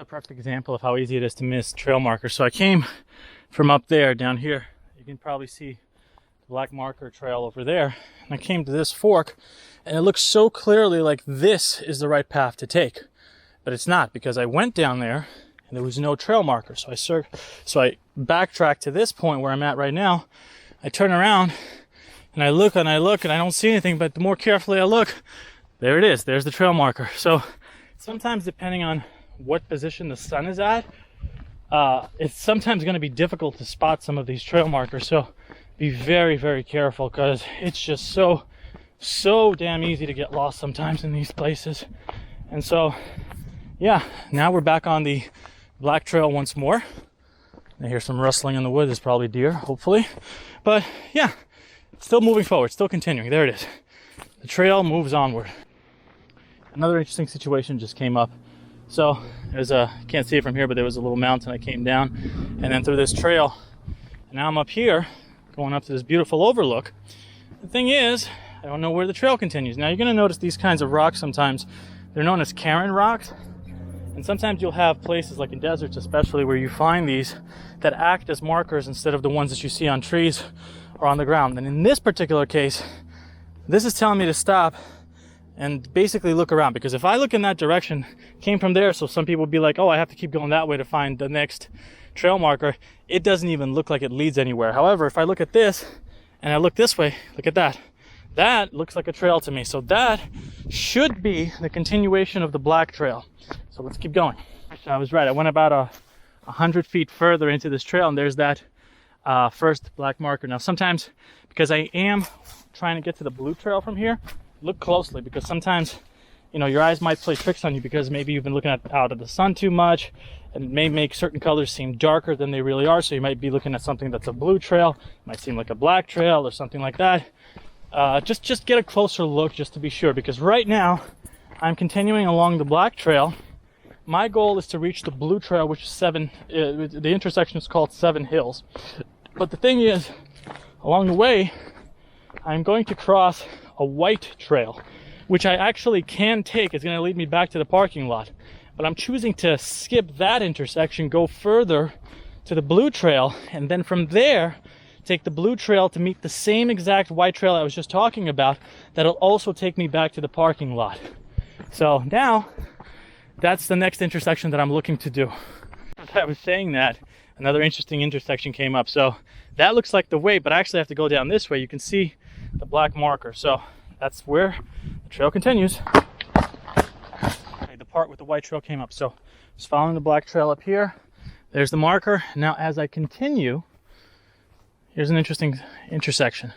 a perfect example of how easy it is to miss trail markers. So I came from up there down here. You can probably see the black marker trail over there. And I came to this fork and it looks so clearly like this is the right path to take. But it's not, because I went down there and there was no trail marker. So I backtracked to this point where I'm at right now. I turn around and I look and I don't see anything, but the more carefully I look, there it is. There's the trail marker. So sometimes, depending on what position the sun is at, it's sometimes going to be difficult to spot some of these trail markers. So be very, very careful, because it's just so damn easy to get lost sometimes in these places. And so, yeah, now we're back on the black trail once more. I hear some rustling in the wood. There's probably deer, hopefully. But yeah, still moving forward, still continuing. There it is. The trail moves onward. Another interesting situation just came up. So there's can't see it from here, but there was a little mountain. I came down and then through this trail. And now I'm up here going up to this beautiful overlook. The thing is, I don't know where the trail continues. Now you're going to notice these kinds of rocks sometimes. They're known as cairn rocks. And sometimes you'll have places like in deserts especially where you find these that act as markers instead of the ones that you see on trees or on the ground. And in this particular case, this is telling me to stop and basically look around, because if I look in that direction, came from there, so some people would be like, oh, I have to keep going that way to find the next trail marker. It doesn't even look like it leads anywhere. However, if I look at this and I look this way, look at that. That looks like a trail to me. So that should be the continuation of the black trail. So let's keep going. I was right. I went about 100 feet further into this trail, and there's that first black marker. Now, sometimes, because I am trying to get to the blue trail from here, look closely, because sometimes, you know, your eyes might play tricks on you because maybe you've been looking out of the sun too much, and it may make certain colors seem darker than they really are. So you might be looking at something that's a blue trail, it might seem like a black trail or something like that. Just get a closer look just to be sure, because right now I'm continuing along the black trail. My goal is to reach the blue trail, which is the intersection is called Seven Hills. But the thing is, along the way, I'm going to cross a white trail, which I actually can take. It's going to lead me back to the parking lot. But I'm choosing to skip that intersection, go further to the blue trail, and then from there, take the blue trail to meet the same exact white trail I was just talking about. That'll also take me back to the parking lot. So now, that's the next intersection that I'm looking to do. As I was saying that, another interesting intersection came up. So that looks like the way, but I actually have to go down this way. You can see the black marker. So that's where the trail continues. Okay, the part with the white trail came up. So just following the black trail up here. There's the marker. Now as I continue, here's an interesting intersection.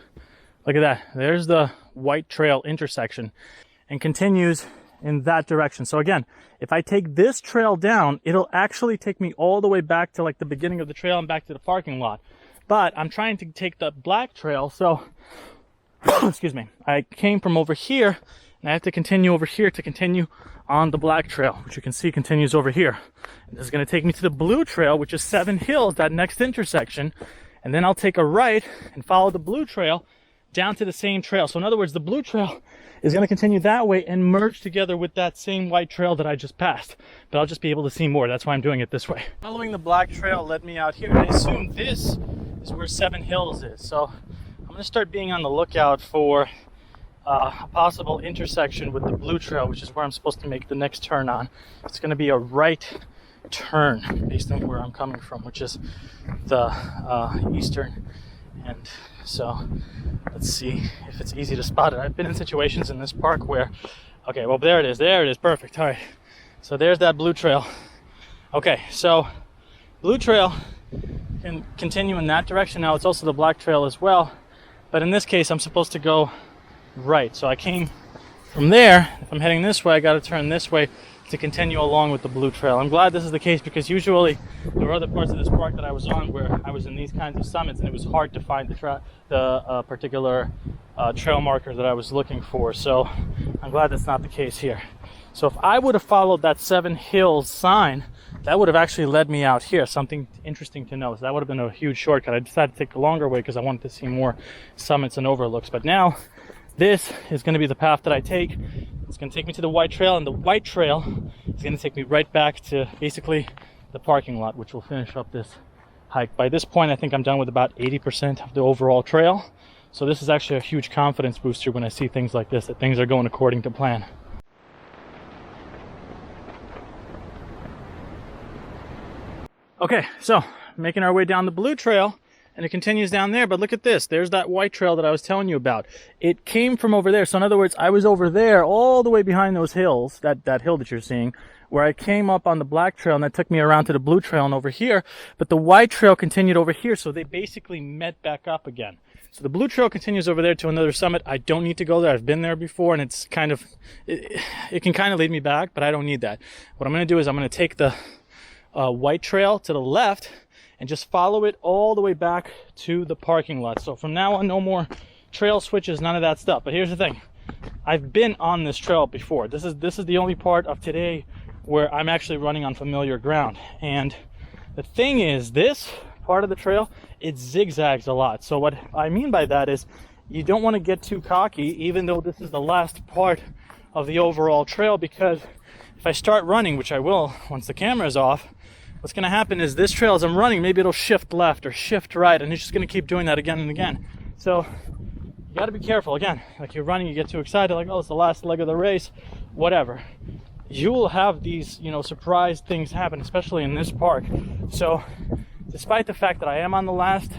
Look at that. There's the white trail intersection and continues in that direction. So again, if I take this trail down, it'll actually take me all the way back to like the beginning of the trail and back to the parking lot. But I'm trying to take the black trail, so excuse me, I came from over here and I have to continue over here to continue on the black trail, which you can see continues over here. And this is going to take me to the blue trail, which is Seven Hills, that next intersection. And then I'll take a right and follow the blue trail down to the same trail. So in other words, the blue trail is going to continue that way and merge together with that same white trail that I just passed. But I'll just be able to see more. That's why I'm doing it this way. Following the black trail led me out here. And I assume this is where Seven Hills is. So I'm going to start being on the lookout for a possible intersection with the blue trail, which is where I'm supposed to make the next turn on. It's going to be a right turn based on where I'm coming from, which is the eastern end. So let's see if it's easy to spot it. I've been in situations in this park where, okay, well, there it is, perfect. All right, so there's that blue trail. Okay, so blue trail can continue in that direction. Now it's also the black trail as well, but in this case I'm supposed to go right. So I came from there. If I'm heading this way, I got to turn this way to continue along with the blue trail. I'm glad this is the case, because usually there were other parts of this park that I was on where I was in these kinds of summits and it was hard to find the particular trail marker that I was looking for. So I'm glad that's not the case here. So if I would have followed that Seven Hills sign, that would have actually led me out here. Something interesting to know. So that would have been a huge shortcut. I decided to take the longer way because I wanted to see more summits and overlooks. But now this is going to be the path that I take It's going to take me to the white trail, and the white trail is going to take me right back to basically the parking lot, which will finish up this hike. By this point, I think I'm done with about 80% of the overall trail. So this is actually a huge confidence booster when I see things like this, that things are going according to plan. Okay, so making our way down the blue trail, and it continues down there, but look at this. There's that white trail that I was telling you about. It came from over there. So in other words, I was over there all the way behind those hills, that hill that you're seeing, where I came up on the black trail, and that took me around to the blue trail and over here. But the white trail continued over here, so they basically met back up again. So the blue trail continues over there to another summit. I don't need to go there. I've been there before, and it's kind of, it can kind of lead me back, but I don't need that. What I'm going to do is I'm going to take the white trail to the left and just follow it all the way back to the parking lot. So from now on, no more trail switches, none of that stuff. But here's the thing. I've been on this trail before. This is the only part of today where I'm actually running on familiar ground. And the thing is, this part of the trail, it zigzags a lot. So what I mean by that is you don't want to get too cocky, even though this is the last part of the overall trail, because if I start running, which I will once the camera is off, what's going to happen is this trail, as I'm running, maybe it'll shift left or shift right, and it's just going to keep doing that again and again. So you got to be careful. Again, like you're running, you get too excited, like, oh, it's the last leg of the race, whatever. You will have these, surprise things happen, especially in this park. So despite the fact that I am on the last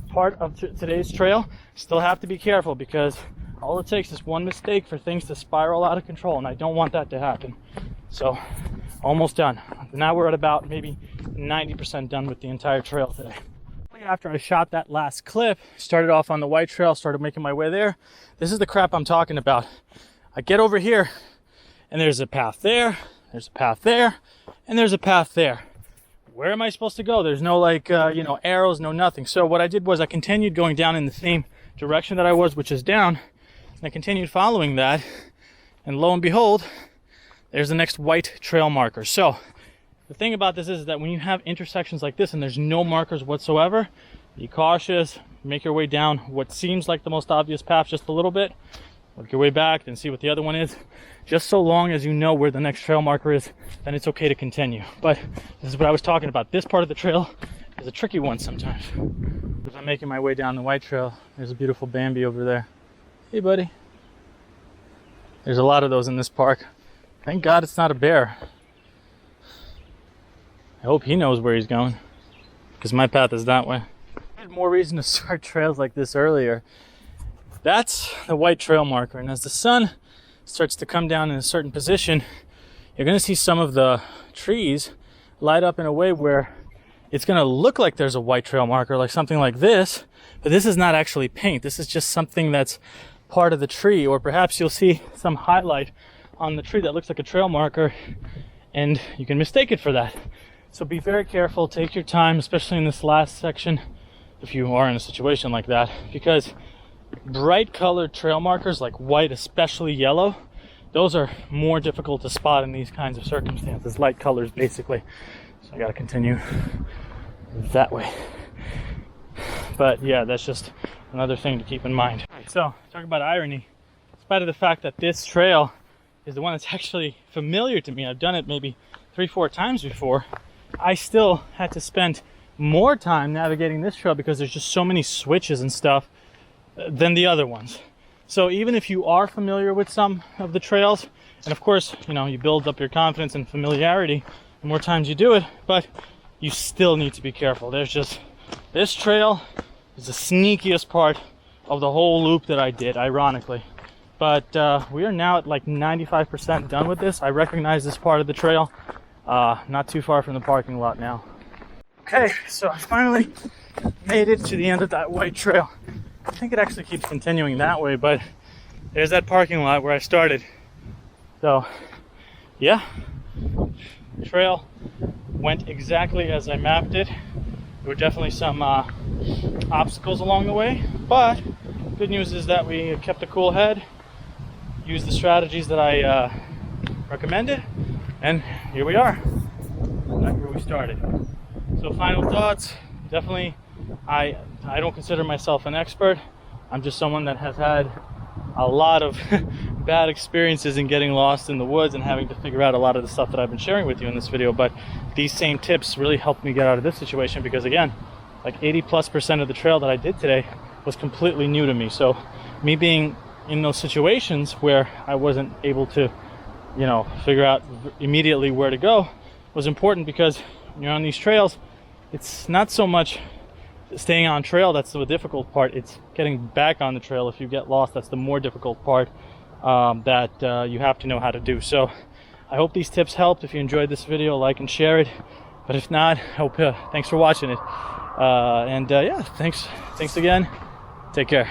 part of today's trail, still have to be careful, because all it takes is one mistake for things to spiral out of control, and I don't want that to happen. So almost done. Now we're at about maybe 90% done with the entire trail today. After I shot that last clip, started off on the white trail, started making my way there. This is the crap I'm talking about. I get over here, and there's a path there, there's a path there, and there's a path there. Where am I supposed to go? There's no arrows, no nothing. So what I did was I continued going down in the same direction that I was, which is down, and I continued following that, and lo and behold, there's the next white trail marker. So the thing about this is that when you have intersections like this and there's no markers whatsoever, be cautious, make your way down what seems like the most obvious path just a little bit, work your way back, then see what the other one is. Just so long as you know where the next trail marker is, then it's okay to continue. But this is what I was talking about. This part of the trail is a tricky one sometimes. As I'm making my way down the white trail, there's a beautiful Bambi over there. Hey, buddy. There's a lot of those in this park. Thank God it's not a bear. I hope he knows where he's going, because my path is that way. I had more reason to start trails like this earlier. That's the white trail marker, and as the sun starts to come down in a certain position, you're going to see some of the trees light up in a way where it's going to look like there's a white trail marker, like something like this, but this is not actually paint. This is just something that's part of the tree, or perhaps you'll see some highlight on the tree that looks like a trail marker, and you can mistake it for that. So be very careful, take your time, especially in this last section, if you are in a situation like that, because bright colored trail markers like white, especially yellow, those are more difficult to spot in these kinds of circumstances, light colors basically. So I gotta continue that way. But yeah, that's just another thing to keep in mind. So, talk about irony. In spite of the fact that this trail is the one that's actually familiar to me, I've done it maybe 3-4 times before, I still had to spend more time navigating this trail because there's just so many switches and stuff than the other ones. So even if you are familiar with some of the trails, and of course, you build up your confidence and familiarity the more times you do it, but you still need to be careful. There's just, this trail is the sneakiest part of the whole loop that I did, ironically. But we are now at like 95% done with this. I recognize this part of the trail, not too far from the parking lot now. Okay, so I finally made it to the end of that white trail. I think it actually keeps continuing that way, but there's that parking lot where I started. So, yeah, the trail went exactly as I mapped it. There were definitely some obstacles along the way, but good news is that we kept a cool head, used the strategies that I recommended, and here we are, right where we started. So final thoughts, definitely, I don't consider myself an expert. I'm just someone that has had a lot of bad experiences in getting lost in the woods and having to figure out a lot of the stuff that I've been sharing with you in this video, but these same tips really helped me get out of this situation, because again, like 80+% of the trail that I did today was completely new to me. So me being in those situations where I wasn't able to, you know, figure out immediately where to go was important, because when you're on these trails, it's not so much staying on trail that's the difficult part, it's getting back on the trail. If you get lost, that's the more difficult part that you have to know how to do. So I hope these tips helped. If you enjoyed this video, like and share it, but if not, thanks for watching it, yeah, thanks again, take care.